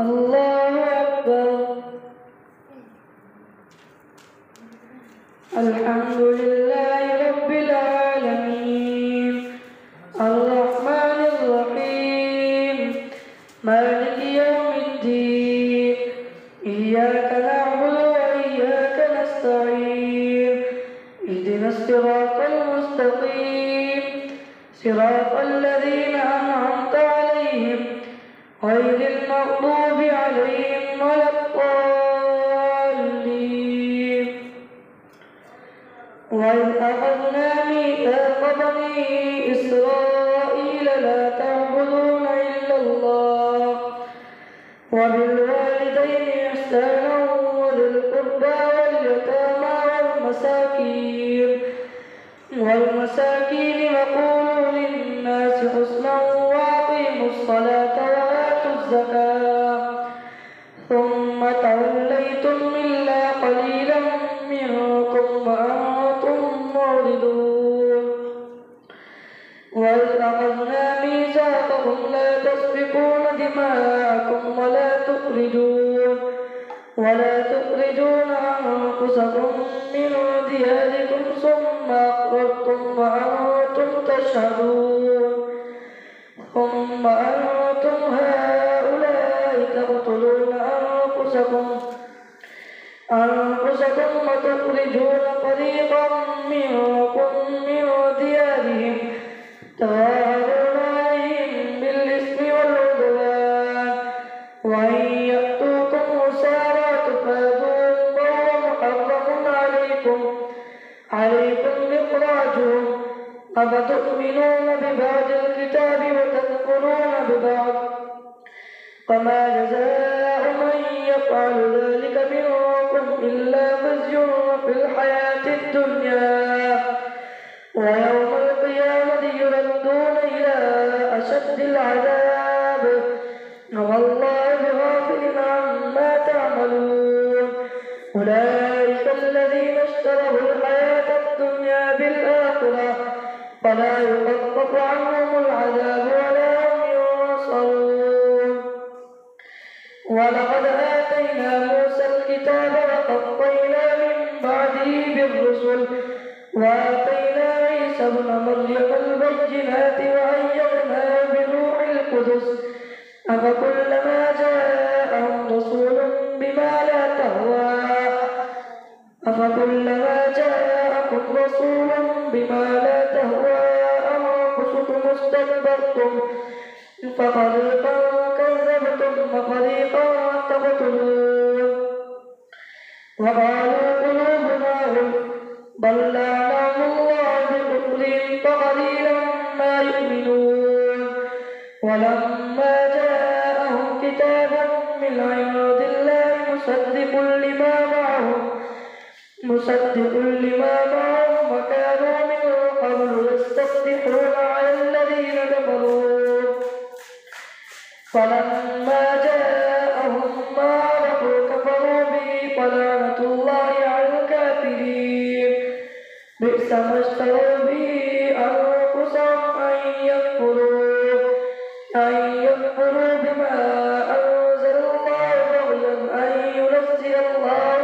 الله أكبر. الحمد لله رب العالمين الرحمن الرحيم مالك يوم الدين إياك نعبد وإياك نستعين اهدنا الصراط المستقيم صراط الذين أنعمت عليهم غير المغضوب عليهم ولا الضالين. وإذ أخذنا ميثاق بني إسرائيل لا تعبدون إلا الله وبالوالدين إحسانا وذي القربى واليتامى والمساكين وقولوا للناس حسنا وأقيموا الصلاة وآتوا الزكاة ثم توليتم إلا قليلا منكم وأنتم معرضون. وإذ أخذنا ميثاقكم لا تسفكون دماءكم ولا تخرجون أنفسكم من دياركم ثم أقررتم وأنتم تشهدون. ثم أنتم هؤلاء تقتلون أنفسكم وتخرجون فريقا منكم من ديارهم تظاهرون عليهم بالإثم والعدوان وإن يأتوكم أسارى تفادوهم وهو محرم عليكم إخراجهم أفتؤمنون ببعض الكتاب وتكفرون ببعض فما جزاء من يفعل ذلك منكم إلا خزي في الحياة الدنيا ويوم القيامة يردون إلى أشد العذاب وما الله بغافل عما تعملون. أولئك الذين اشتروا الحياة الدنيا بالآخرة فلا يخفف عنهم العذاب ولا هم ينصرون. ولقد آتينا موسى الكتاب وقفينا من بعده بالرسل وآتينا عيسى ابن مريم البينات وأيدناه بروح القدس أفكلما جاءهم رسول بما لا تهوى أنفسكم استكبرتم ففريقا كذبتم وفريقا تقتلون. وقالوا قلوبنا غلف بل لعنهم الله بكفرهم فقليلا ما يؤمنون. ولما جاءهم كتاب من عند الله مصدق لما معهم وكانوا من قبل يستفتحون على الذين كفروا فلما جاءهم ما عرفوا كفروا به فلعنة الله على الكافرين. بئس ما اشتروا به أنفسهم أن يكفروا بما أنزل الله بغيا أن ينزل الله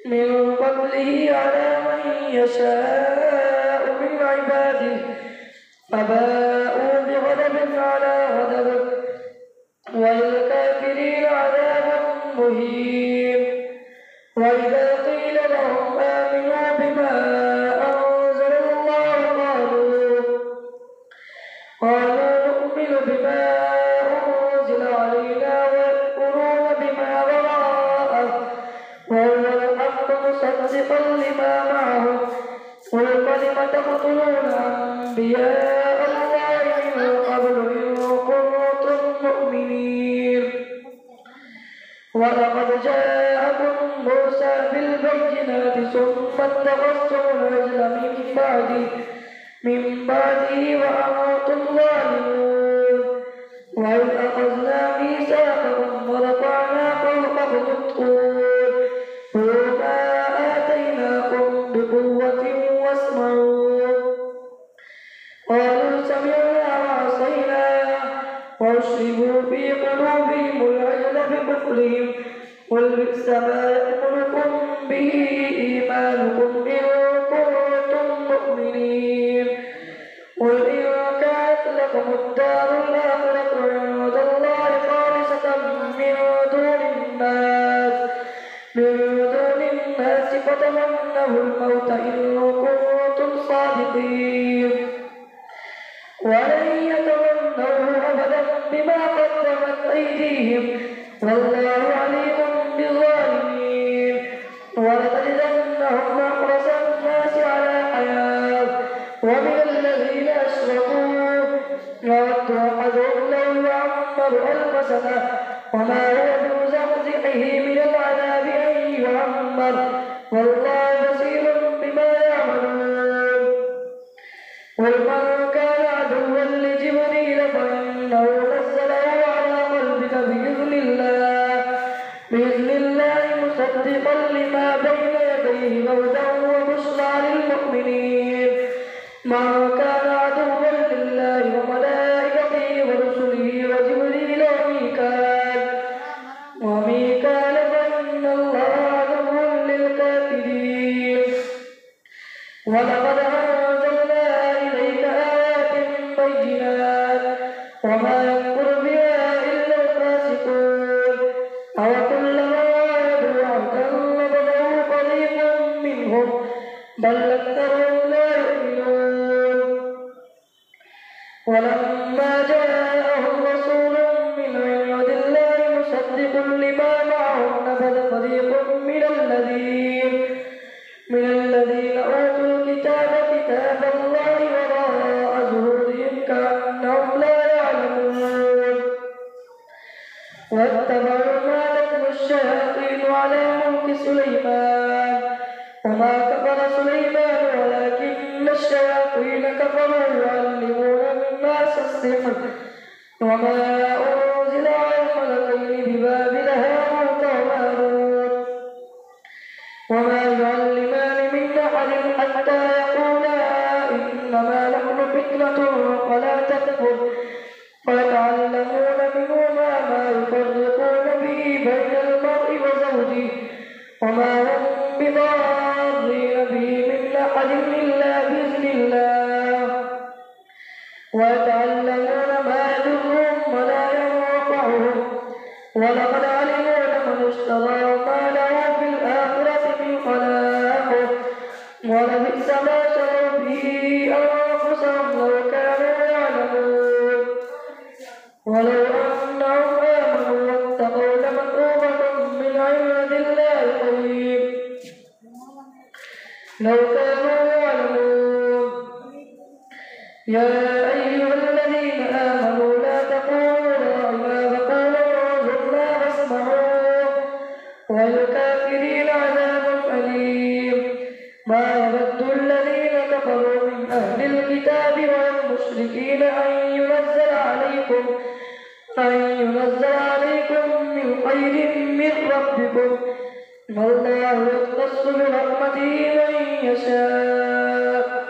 من فضله على من يشاء من عباده فباءوا بغضب على غضب وللكافرين عذاب مهين. وإذا قيل لهم آمنوا بما أنزل الله قالوا نؤمن بما أنزل علينا ويكفرون بما وراءه وهو الحق مصدقا لما معهم قل فلم تقتلون أنبياء الله من قبل إن كنتم مؤمنين. ولقد جاءكم موسى بالبينات ثم اتخذتم العجل من بعده وأنتم ظالمون. وإذ أخذنا ميثاقكم ورفعنا فوقكم الطور خذوا ما آتيناكم بقوة واسمعوا قالوا سمعنا وعصينا وأشربوا في قلوبهم العجل بكفرهم قل بئس ما يأمركم به إيمانكم إن كنتم مؤمنين قل إن كانت لكم الدار الآخرة عند الله خالصة من دون الناس فتمنوا الموت إن كنتم صادقين ولن يتمنوه أبدا بما قدمت أيديهم والله عليم بالظالمين ولتجدنهم أحرص الناس على حياة ومن الذين أشركوا يود أحدهم لو يعمر 1000 سنة وما هو بمزحزحه من العذاب أن يعمر والله بصير بما يعملون قل من كان عدوا لجبريل فإنه نزله على قلبك بإذن الله مصدقا لما بين يديه هدى وبشرى للمؤمنين من كان عدوا لله وملائكته ورسله وجبريل وميكال فإن الله عدو للكافرين ولقد أنزلنا إليك آيات بينات وما يكفر بها إلا الفاسقون أوكلما عاهدوا عهدا نبذه فريق منهم بل أكثرهم لا يؤمنون ولما جاءهم رسول من عند الله مصدق لما معهم نبذ فريق من الذين أوتوا الكتاب كتاب الله وراء ظهورهم كأنهم لا يعلمون واتبعوا ما تتلو الشياطين على ملك سليمان وما كفر سليمان ولكن الشياطين كفروا يعلمون الناس السحر وما أنزل على الملكين ببابل هاروت وماروت وما يعلمان من أحد حتى يقولا إنما نحن فتنة فلا تكفر فيتعلمون منهما ما يفرقون به بين المرء وزوجه وما هم بضارين به من أحد إلا بإذن الله ويتعلمون ما يضرهم ولا ينفعهم ولقد علموا لمن اشترى ما له في الآخرة من خلاق ولبئس ما شروا به أنفسهم لو كانوا يعلمون ولو أنهم آمنوا واتقوا لمثوبة من عند الله خير لو كانوا يعلمون يا أيها الذين آمنوا لا تقولوا راعنا وقولوا انظرنا واسمعوا وللكافرين عذاب أليم ما يود الذين كفروا من أهل الكتاب والمشركين أن ينزل عليكم من خير من ربكم والله يختص برحمته من يشاء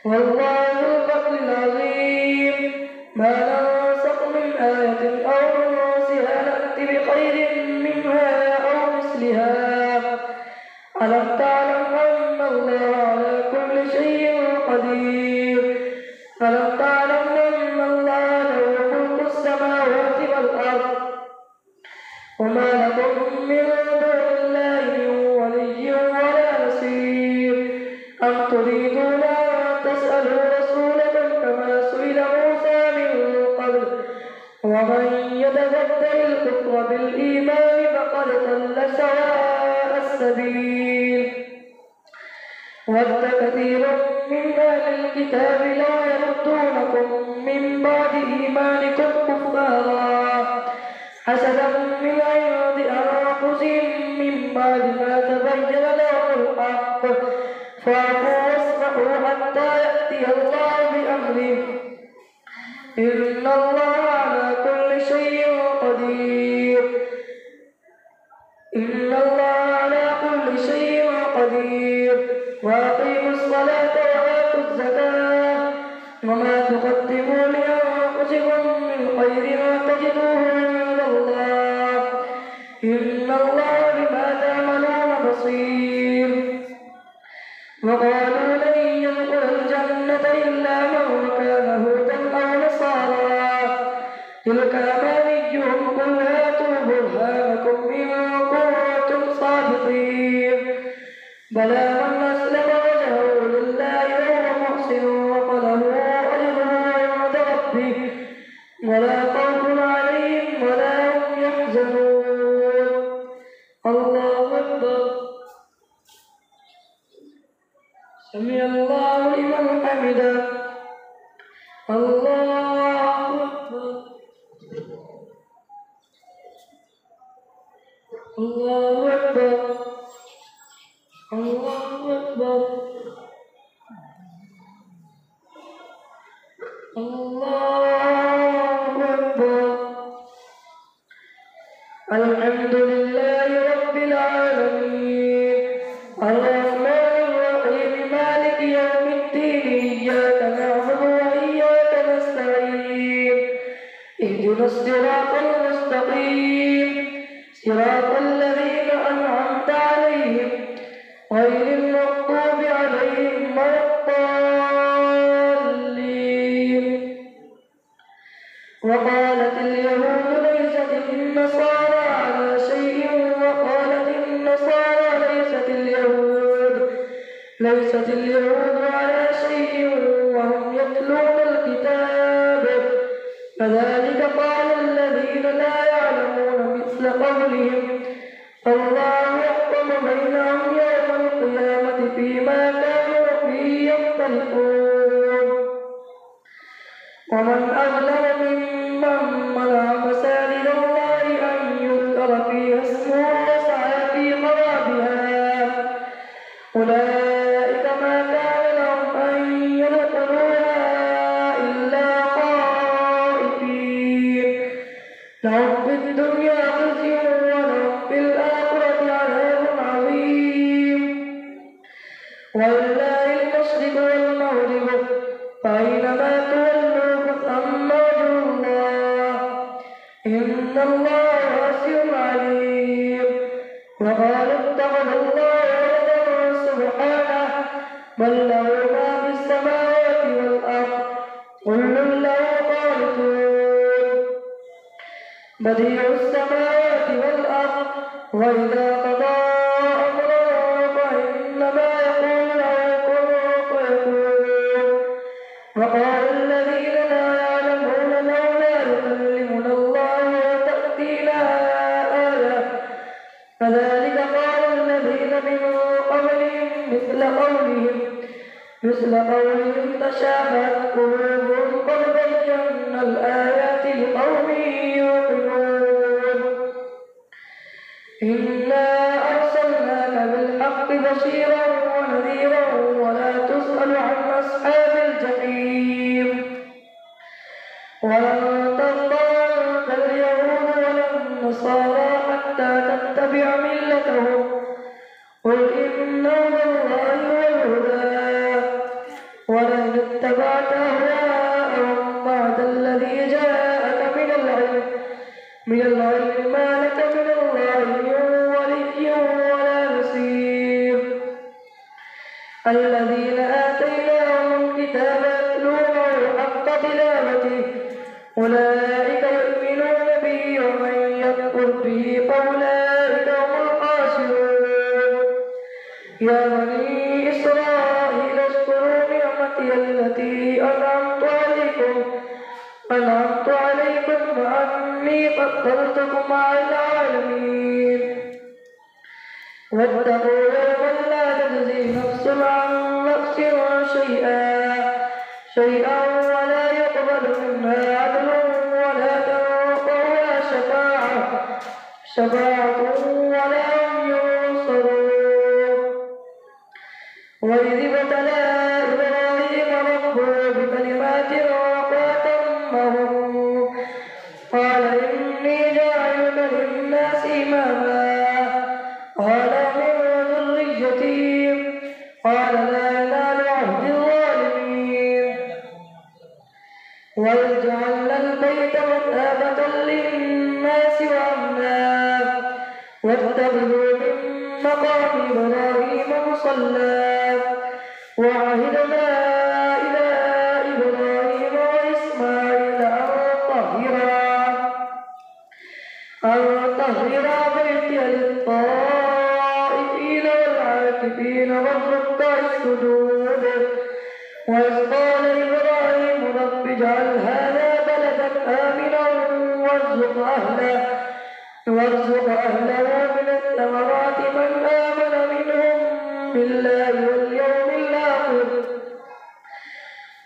والله ذو الفضل العظيم ما ننسخ من آية أو ننسها نأت بخير منها أو مثلها ألم تعلم أن الله على كل شيء قدير ألم تعلم أن الله له ملك السماوات والأرض وما لكم من دون الله من ولي ولا نصير أم تريدون تسألوا رسولكم كما سئل موسى من قبل ومن يتبدل الكفر بالإيمان فقد ضل سواء السبيل ود كثير من أهل الكتاب لا يردونكم من بعد إيمانكم كفارا حسدا من عند أنفسهم من بعد ما تبين لهم الحق فاعفوا واصفحوا حتى يأتي الله بأمره إن الله على كل شيء قدير إن الله على كل شيء قدير وأقيموا الصلاة وآتوا الزكاة وما تقدموا لأنفسكم من إن الله بما تعملون بصير. وقالوا لن يدخل الجنة إلا من كان هودا أو نصارى تلك أمانيهم قل هاتوا برهانكم إن كنتم صادقين بلى من أسلم وجهه لله وهو محسن فله أجره عند ربه ولا خوف عليهم ولا هم يحزنون. الله أكبر. سمع الله لمن حمده. الله أكبر. الله أكبر. الله أكبر. الله أكبر. الحمد لله رب العالمين الرحمن الرحيم مالك يوم الدين إياك نعبد وإياك نستعين اهدنا الصراط المستقيم صراط الذين أنعمت عليهم غير المغضوب عليهم ولا الضالين. وقالت اليهود ليست النصارى على شيء وقالت النصارى ليست اليهود على شيء وهم يتلون الكتاب كذلك قال الذين لا يعلمون مثل قولهم فالله يحكم بينهم يوم القيامة فيما كانوا فيه يختلفون. ومن أظلم ممن منع مساجد الله أن يذكر فيها اسمه وسعى في خرابها أولئك ما كان لهم أن يدخلوها إلا خائفين لهم في الدنيا خزي ولهم في الآخرة عذاب عظيم. ولله المشرق والمغرب فأينما تولوا فثم وجه الله إن الله واسع عليم. وقالوا اتخذ الله ولدا سبحانه بل له ما في السماوات والأرض كل له قانتون بديع السماوات والأرض وإذا قضى أمرا فإنما يقول له كن فيكون. وقال الذين لا يعلمون لولا يكلمنا الله وتأتينا آية كذلك قال الذين من قبلهم مثل قولهم تشابهت قلوبهم قد بينا الآيات لقوم يوقنون. إنا أرسلناك بالحق بشيرا ونذيرا ولا تسأل عن أصحاب الجحيم. ولن ترضى عنك اليهود ولا النصارى حتى تتبع ملتهم قل إن هدى الله هو الهدى ولئن اتبعت أهواءهم بعد الذي جاءك من العلم ما لك من الله من ولي ولا نصير. الذين آتيناهم الكتاب يتلونه حق تلاوته أولئك يؤمنون به ومن يكفر به فأولئك هم الخاسرون. يا بني إسرائيل اذكروا نعمتي التي أنعمت عليكم وأني فضلتكم على العالمين. واتقوا يوما لا تجزي نفس عن نفس شيئا ولا يقبل منها عدل ولا تنفعها شفاعة ولا هم ينصرون. وإذ ابتلى إبراهيم ربه بكلمات فأتمهن قال إني جاعلك للناس إماما قال من ذريتي قال لا ينال عهد الظالمين. وإذ جعلنا البيت مثابة للناس وأمنا واتخذوا من مقام إبراهيم مصلى وعهدنا إلى إبراهيم وإسماعيل أن طهرا بيتي للطائفين والعاكفين والركع السجود وإذ قال إبراهيم رب اجعل هذا بلدا آمنا وارزق أهله من الثمرات من آمن منهم بالله واليوم الآخر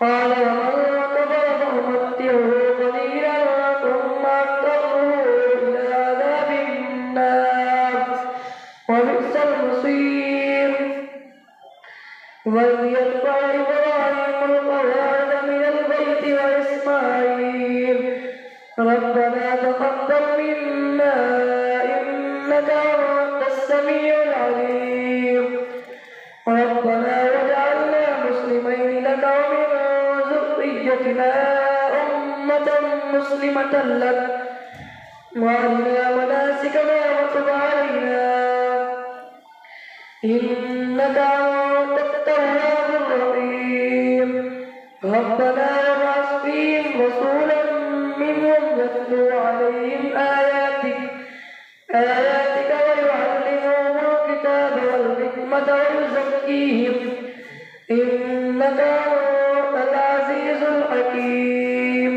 قال ومن كفر فأمتعه قليلا ثم أضطره إلى عذاب النار وبئس المصير وإذ يرفع إبراهيم القواعد من البيت وإسماعيل ربنا تقبل منا إنك أنت السميع العليم ربنا واجعلنا مسلمين لك ومن ذريتنا أمة مسلمة لك وأرنا مناسكنا وتب علينا إنك أنت التواب الرحيم ربنا وابعث فيهم رسولا منهم يتلو عليهم آياتك ويعلمهم الكتاب والحكمة ويزكيهم إنك أنت العزيز الحكيم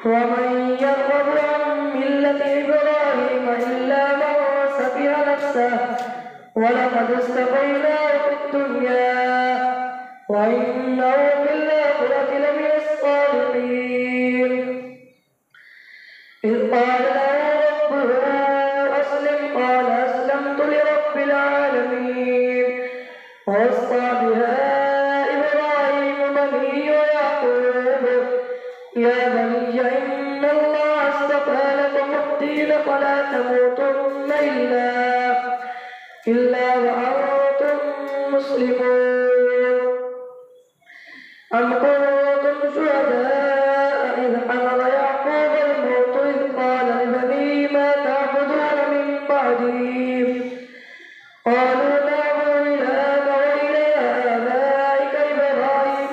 ومن يرغب عن ملة إبراهيم إلا من سفه نفسه ولقد اصطفيناه في الدنيا وإنه في الآخرة لمن الصالحين إذ قال له ربه أسلم قال أسلمت لرب العالمين ووصى بها إبراهيم بنيه ويعقوب يا بني إن الله اصطفى لكم الدين فلا تموتن إلا وأنتم مسلمون أم كنتم شهداء إذ حضر يعقوب الموت إذ قال لبنيه ما تعبدون من بعدي قالوا نعبد إلهك وإله آبائك إبراهيم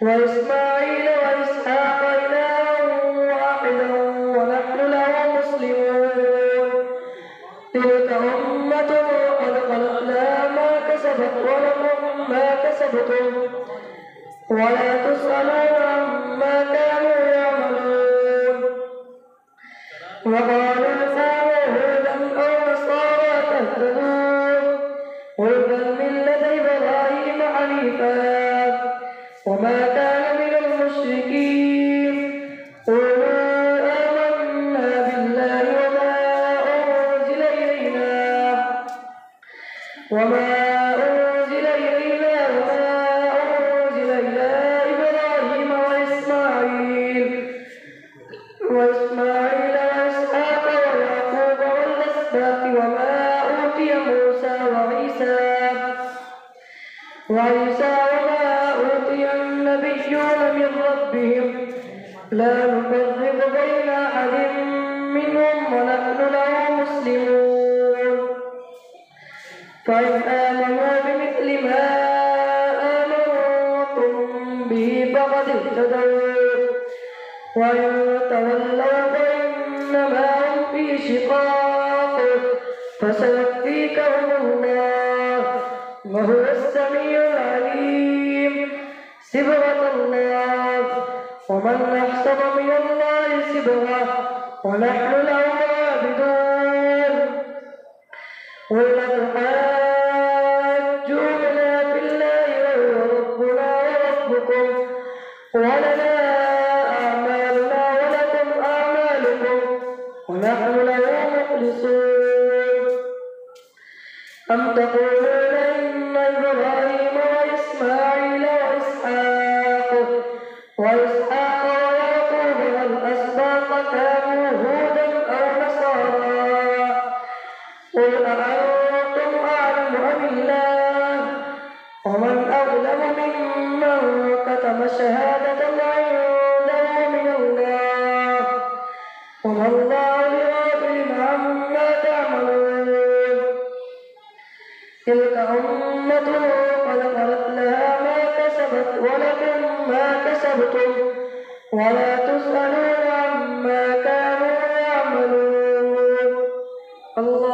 وإسماعيل وإسحاق إلها واحدا ونحن له مسلمون تلك أمة قد خلت لها ما كسبت ولكم ما كسبتم ولا تسألون عما كانوا يعملون وقالوا كونوا هودا أو نصارى تهتدون قل بل ملة إبراهيم حنيفا وما كان من المشركين قولوا آمنا بالله وما أنزل إلينا وما أنزل إلى إبراهيم وإسماعيل وإسحاق ويعقوب والأسباط وما أوتي موسى وعيسى وما أوتي النبيون من ربهم لا نفرق بين أحد منهم ونحن له مسلمون فإن آمنوا بمثل ما آمنتم به فقد اهتدوا وإن تولوا فإنما هم في شقاق فسيكفيكهم الله وهو السميع العليم صبغة الله ومن أحسن من الله صبغة ونحن له عابدون قل أتحاجوننا في الله وهو ربنا وربكم ولنا أعمالنا ولكم أعمالكم ونحن له مخلصون أم تقولون إن إبراهيم وإسماعيل وإسحاق ويعقوب والأسباط كانوا هودا أو نصارى قل أأنتم أعلم أم الله ومن أظلم ممن كتم شهادة عنده من الله أمة قد خلت لها ما كسبت ولكم ما كسبتم ولا تسألون عما كانوا يعملون. الله